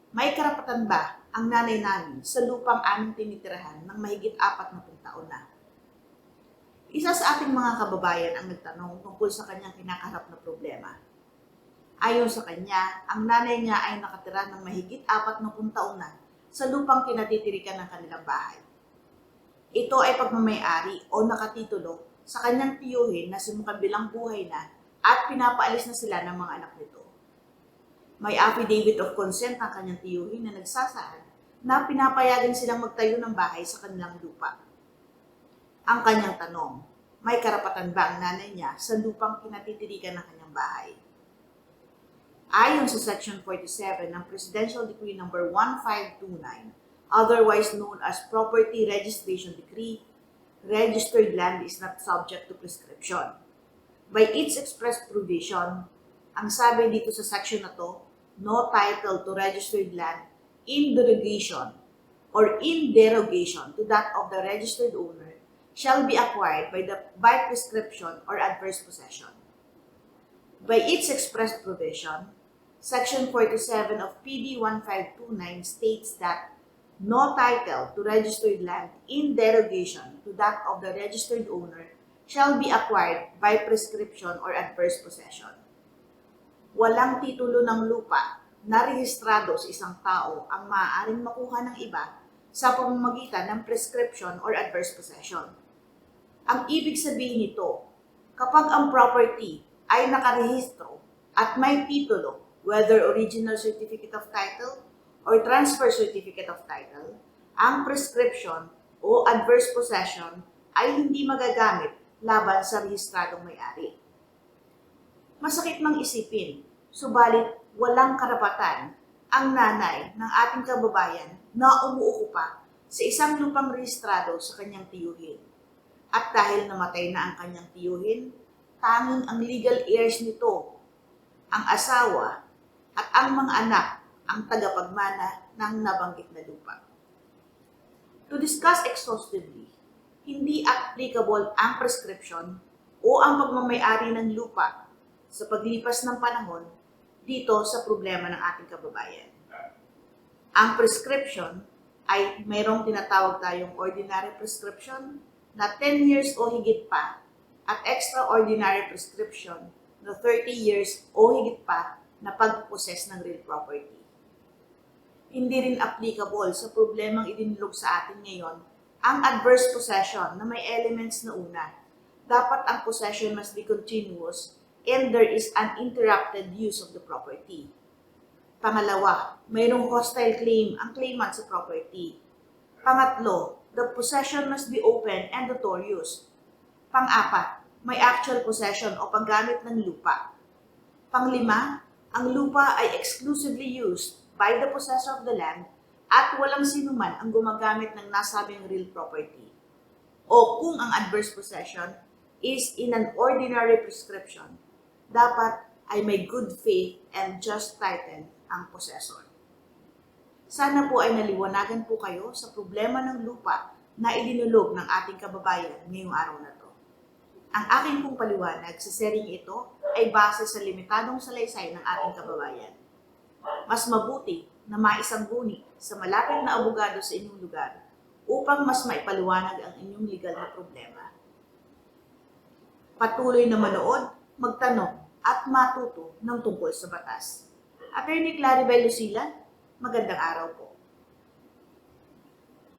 May karapatan ba ang nanay namin sa lupang aming tinitirahan ng mahigit 40 taon na? Isa sa ating mga kababayan ang nagtanong tungkol sa kanyang kinakaharap na problema. Ayon sa kanya, ang nanay niya ay nakatira ng mahigit 40 taon na sa lupang kinatitirikan ng kanilang bahay. Ito ay pagmamay-ari o nakatitulo sa kanyang tiyuhin na sinukabilang buhay na at pinapaalis na sila ng mga anak nito. May affidavit of consent ang kanyang tiyuhin na nagsasaad na pinapayagan silang magtayo ng bahay sa kanilang lupa. Ang kanyang tanong, may karapatan ba ang nanay niya sa lupang kinatitirikan ng kanyang bahay? Ayon sa Section 47 ng Presidential Decree No. 1529, otherwise known as Property Registration Decree, registered land is not subject to prescription. By its express provision, ang sabi dito sa section na to, no title to registered land in derogation to that of the registered owner shall be acquired by prescription or adverse possession. By its express provision, Section 47 of PD 1529 states that no title to registered land in derogation to that of the registered owner shall be acquired by prescription or adverse possession. Walang titulo ng lupa na rehistrado sa isang tao ang maaaring makuha ng iba sa pamamagitan ng prescription or adverse possession. Ang ibig sabihin nito, kapag ang property ay nakarehistro at may titulo, whether original certificate of title or transfer certificate of title, ang prescription o adverse possession ay hindi magagamit laban sa rehistradong may-ari. Masakit mang isipin, subalit walang karapatan ang nanay ng ating kababayan na umuukupa sa isang lupang rehistrado sa kanyang tiyuhin. At dahil namatay na ang kanyang tiyuhin, tanging ang legal heirs nito, ang asawa at ang mga anak ang tagapagmana ng nabanggit na lupa. To discuss exhaustively, hindi applicable ang prescription o ang pagmamay-ari ng lupa sa paglipas ng panahon dito sa problema ng ating kababayan. Ang prescription ay mayroong tinatawag tayong ordinary prescription na 10 years o higit pa at extraordinary prescription na 30 years o higit pa na pag-possess ng real property. Hindi rin applicable sa problemang idinulog sa atin ngayon ang adverse possession na may elements na una. Dapat ang possession must be continuous and there is uninterrupted use of the property. Pangalawa, mayroong hostile claim ang claimant sa property. Pangatlo, the possession must be open and notorious. Pang-apat, may actual possession o paggamit ng lupa. Panglima, ang lupa ay exclusively used by the possessor of the land at walang sinuman ang gumagamit ng nasabing real property. O kung ang adverse possession is in an ordinary prescription, dapat ay may good faith and just title ang possessor. Sana po ay naliwanagan po kayo sa problema ng lupa na idinulog ng ating kababayan ngayong araw na to. Ang aking pong paliwanag sa sering ito ay base sa limitadong salaysay ng ating kababayan. Mas mabuti na maisangguni sa malapit na abogado sa inyong lugar upang mas maipaliwanag ang inyong legal na problema. Patuloy na manood, magtanong at matuto ng tungkol sa batas. Attorney Claribel Lucila, magandang araw po.